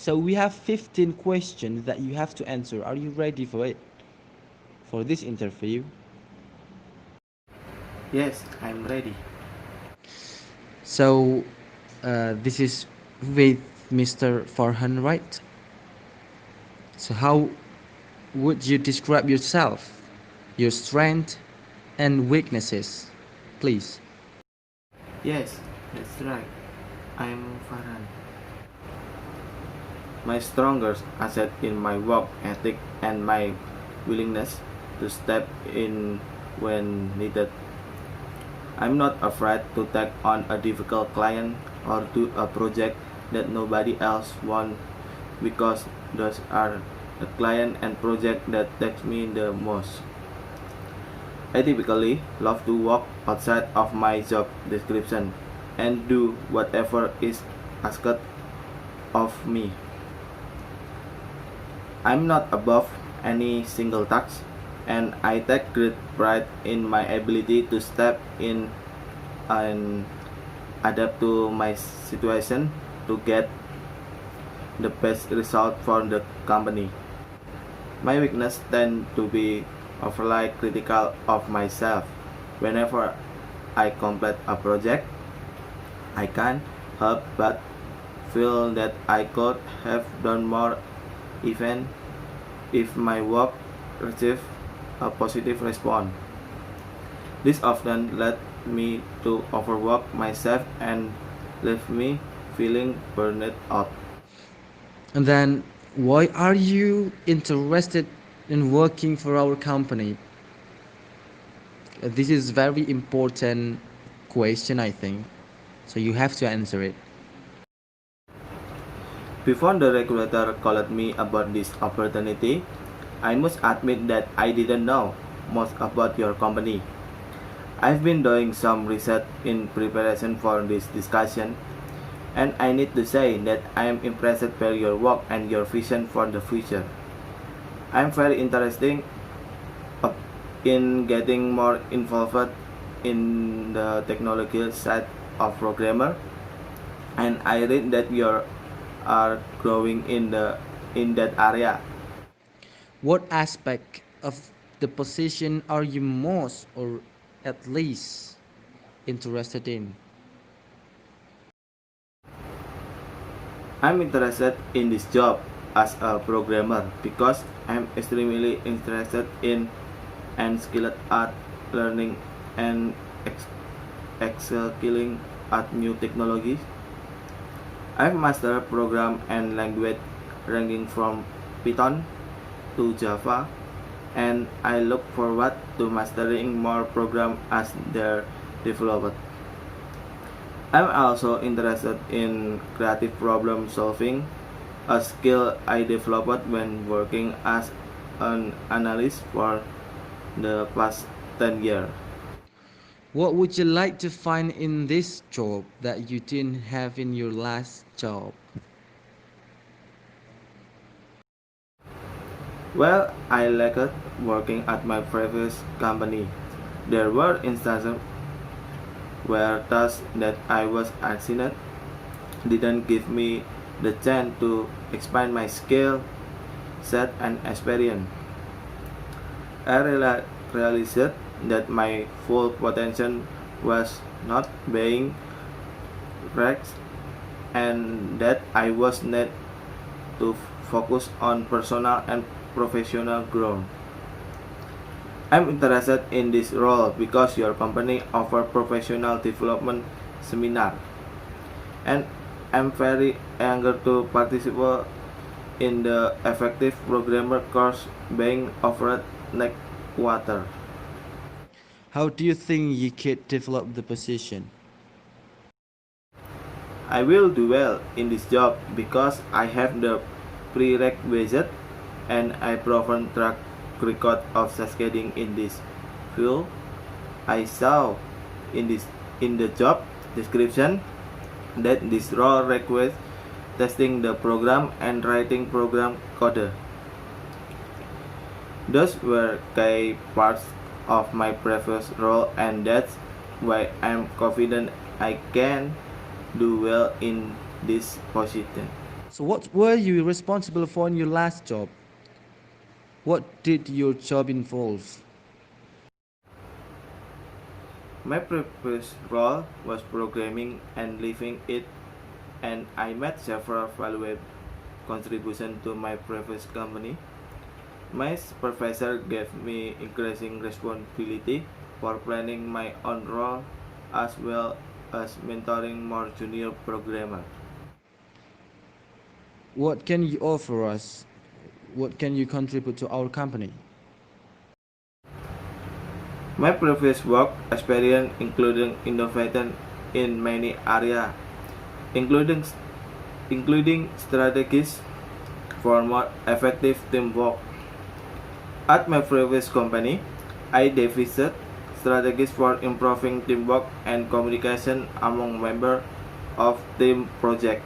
So we have 15 questions that you have to answer. Are you ready for it? For this interview? Yes, I'm ready. So this is with Mr. Farhan, right? So how would you describe yourself, your strength and weaknesses, please? Yes, that's right. I'm Farhan. My strongest asset in my work ethic and my willingness to step in when needed. I'm not afraid to take on a difficult client or do a project that nobody else wants because those are the client and project that takes me the most. I typically love to work outside of my job description and do whatever is asked of me. I'm not above any single task, and I take great pride in my ability to step in and adapt to my situation to get the best result for the company. My weakness tend to be overly critical of myself. Whenever I complete a project, I can't help but feel that I could have done more even if my work received a positive response. This often led me to overwork myself and leave me feeling burned out. And then, why are you interested in working for our company? This is very important question, I think. So you have to answer it. Before the regulator called me about this opportunity, I must admit that I didn't know much about your company. I've been doing some research in preparation for this discussion, and I need to say that I am impressed by your work and your vision for the future. I'm very interested in getting more involved in the technology side of programmer, and I read that you are growing in that area. What aspect of the position are you most or at least interested in? I'm interested in this job as a programmer because I'm extremely interested in and skilled at learning and excelling at new technologies. I've mastered program and language ranging from Python to Java, and I look forward to mastering more programs as they're developed. I'm also interested in creative problem solving, a skill I developed when working as an analyst for the past 10 years. What would you like to find in this job that you didn't have in your last job? Well, I liked working at my previous company. There were instances where tasks that I was assigned didn't give me the chance to expand my skill set and experience. I realized that my full potential was not being reached and that I was need to focus on personal and professional growth. I'm interested in this role because your company offers professional development seminar, and I'm very eager to participate in the effective programmer course being offered next quarter. How do you think you could develop the position? I will do well in this job because I have the prerequisite and I proven track record of succeeding in this field. I saw in the job description that this role requires testing the program and writing program code. Those were key parts of my previous role, and that's why I'm confident I can do well in this position. So, what were you responsible for in your last job? What did your job involve? My previous role was programming and leaving it, and I made several valuable contributions to my previous company. My supervisor gave me increasing responsibility for planning my own role as well as mentoring more junior programmers. What can you offer us? What can you contribute to our company? My previous work experience including innovating in many areas, including including strategies for more effective teamwork. At my previous company, I devised strategies for improving teamwork and communication among members of team project.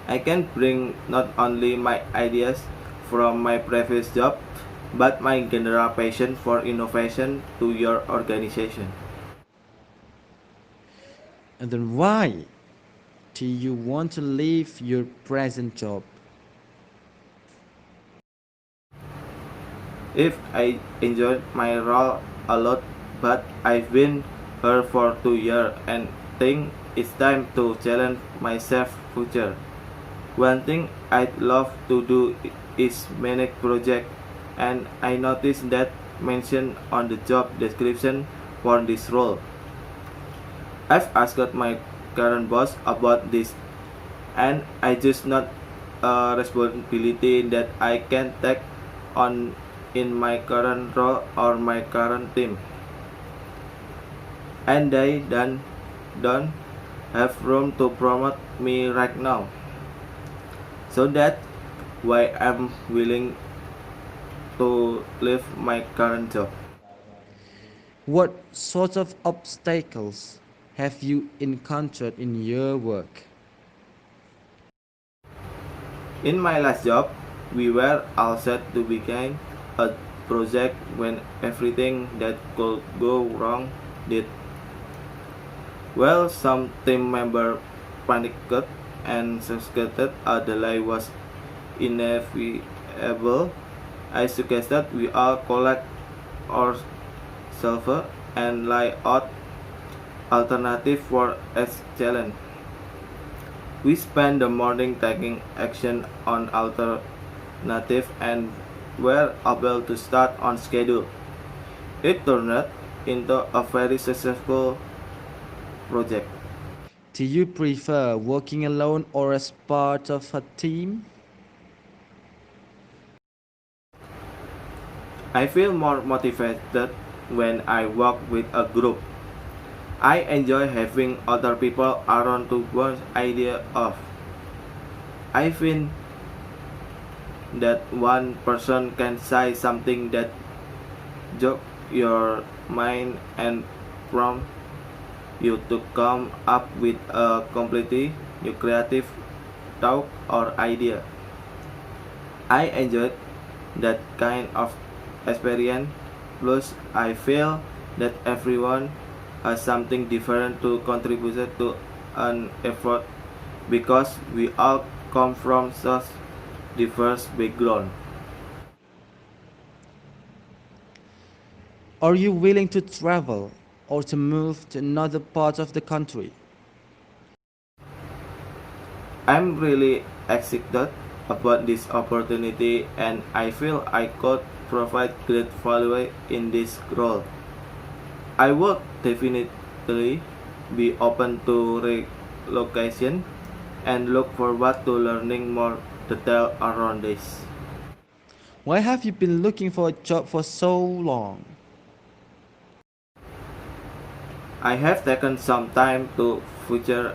I can bring not only my ideas from my previous job, but my general passion for innovation to your organization. And then why do you want to leave your present job? If I enjoyed my role a lot, but I've been here for 2 years and think it's time to challenge myself future. One thing I'd love to do is manage project, and I noticed that mentioned on the job description for this role. I've asked my current boss about this, and I just not a responsibility that I can take on in my current role or my current team, and they don't have room to promote me right now. So that's why I'm willing to leave my current job. What sorts of obstacles have you encountered in your work? In my last job, we were all set to begin a project when everything that could go wrong did. Well, some team member panicked and suspected a delay was inevitable. I suggested we all collect our silver and lay out alternative for as challenge. We spent the morning taking action on alternative and were able to start on schedule. It turned into a very successful project. Do you prefer working alone or as part of a team? I feel more motivated when I work with a group. I enjoy having other people around to bounce ideas off. I find that one person can say something that jogs your mind and prompt you to come up with a completely new creative thought or idea. I enjoyed that kind of experience. Plus, I feel that everyone has something different to contribute to an effort because we all come from such diverse backgrounds. Are you willing to travel or to move to another part of the country? I'm really excited about this opportunity and I feel I could provide great value in this role. I would definitely be open to relocation and look forward to learning more detail around this. Why have you been looking for a job for so long? I have taken some time to further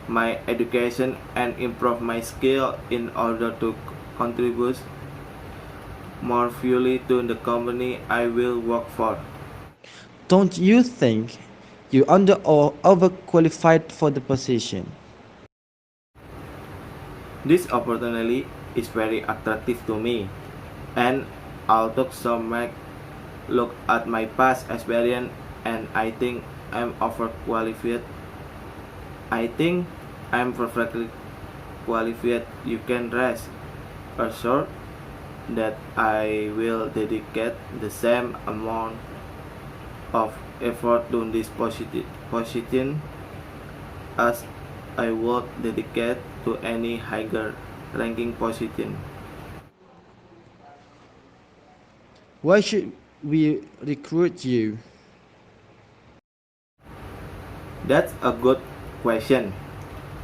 my education and improve my skill in order to contribute more fully to the company I will work for. Don't you think you under or overqualified for the position? This opportunity is very attractive to me, and although some might look at my past experience and I think I'm overqualified, I think I'm perfectly qualified, you can rest assured that I will dedicate the same amount of effort to this position as I would dedicate to any higher ranking position. Why should we recruit you? That's a good question.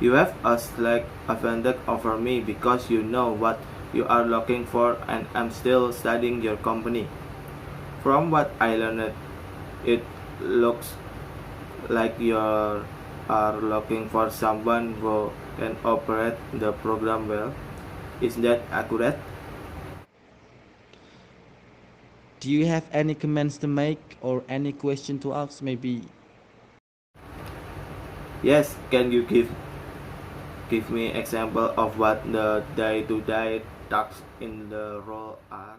You have a slight advantage over me because you know what you are looking for and I'm still studying your company. From what I learned, it looks like you are looking for someone who can operate the program well. Is that accurate? Do you have any comments to make or any question to ask maybe? Yes, can you give me example of what the day-to-day tasks in the role are?